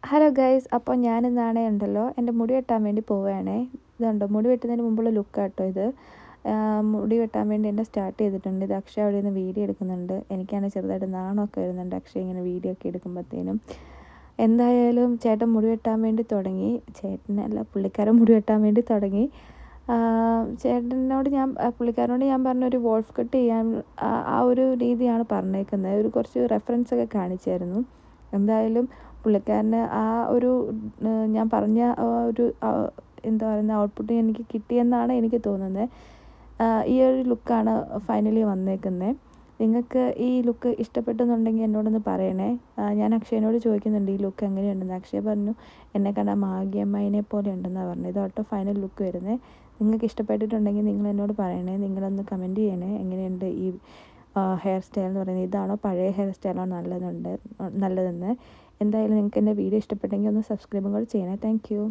Hello guys, അപ്പോൾ ഞാനിന്നാണേ ഉണ്ടല്ലോ എൻ്റെ മുടി വെട്ടാൻ വേണ്ടി പോവുകയാണേ. ഇതുണ്ടോ, മുടി വെട്ടുന്നതിന് മുമ്പുള്ള ലുക്കാട്ടോ ഇത്. മുടി വെട്ടാൻ വേണ്ടി എന്നെ സ്റ്റാർട്ട് ചെയ്തിട്ടുണ്ട്. ഇത് അക്ഷയ അവിടെ നിന്ന് വീഡിയോ എടുക്കുന്നുണ്ട്. എനിക്കാണെങ്കിൽ ചെറുതായിട്ട് നാണമൊക്കെ വരുന്നുണ്ട് അക്ഷയ ഇങ്ങനെ വീഡിയോ ഒക്കെ എടുക്കുമ്പോഴത്തേനും. എന്തായാലും ചേട്ടൻ മുടി വെട്ടാൻ വേണ്ടി തുടങ്ങി. ചേട്ടനല്ല, പുള്ളിക്കാരൻ മുടി വെട്ടാൻ വേണ്ടി തുടങ്ങി. ചേട്ടനോട് പുള്ളിക്കാരനോട് ഞാൻ പറഞ്ഞൊരു വോൾഫ് കട്ട് ചെയ്യാൻ ആ ഒരു രീതിയാണ് പറഞ്ഞേക്കുന്നത്. ഒരു കുറച്ച് റെഫറൻസൊക്കെ കാണിച്ചായിരുന്നു. എന്തായാലും പുള്ളിക്കാരന് ആ ഒരു ഞാൻ പറഞ്ഞ ഒരു എന്താ പറയുന്ന ഔട്ട്പുട്ട് എനിക്ക് കിട്ടിയെന്നാണ് എനിക്ക് തോന്നുന്നത്. ഈ ഒരു ലുക്കാണ് ഫൈനലി വന്നേക്കുന്നത്. നിങ്ങൾക്ക് ഈ ലുക്ക് ഇഷ്ടപ്പെട്ടെന്നുണ്ടെങ്കിൽ എന്നോടൊന്ന് പറയണേ. ഞാൻ അക്ഷയനോട് ചോദിക്കുന്നുണ്ട് ഈ ലുക്ക് എങ്ങനെയുണ്ടെന്ന്. അക്ഷയ പറഞ്ഞു എന്നെ കണ്ടാൽ മാഗിയമ്മേനെ പോലെ ഉണ്ടെന്നാണ് പറഞ്ഞത്. ഇതോട്ടോ ഫൈനൽ ലുക്ക് വരുന്നത്. നിങ്ങൾക്ക് ഇഷ്ടപ്പെട്ടിട്ടുണ്ടെങ്കിൽ നിങ്ങൾ എന്നോട് പറയണേ. നിങ്ങളൊന്ന് കമൻറ്റ് ചെയ്യണേ എങ്ങനെയുണ്ട് ഈ ഹെയർ സ്റ്റൈൽ എന്ന് പറയുന്നത്. ഇതാണോ പഴയ ഹെയർ സ്റ്റൈലാണോ നല്ലതെന്ന്. എന്തായാലും നിങ്ങൾക്ക് എൻ്റെ വീഡിയോ ഇഷ്ടപ്പെട്ടെങ്കിൽ ഒന്ന് സബ്സ്ക്രൈബും കൂടെ ചെയ്യണേ. Thank you.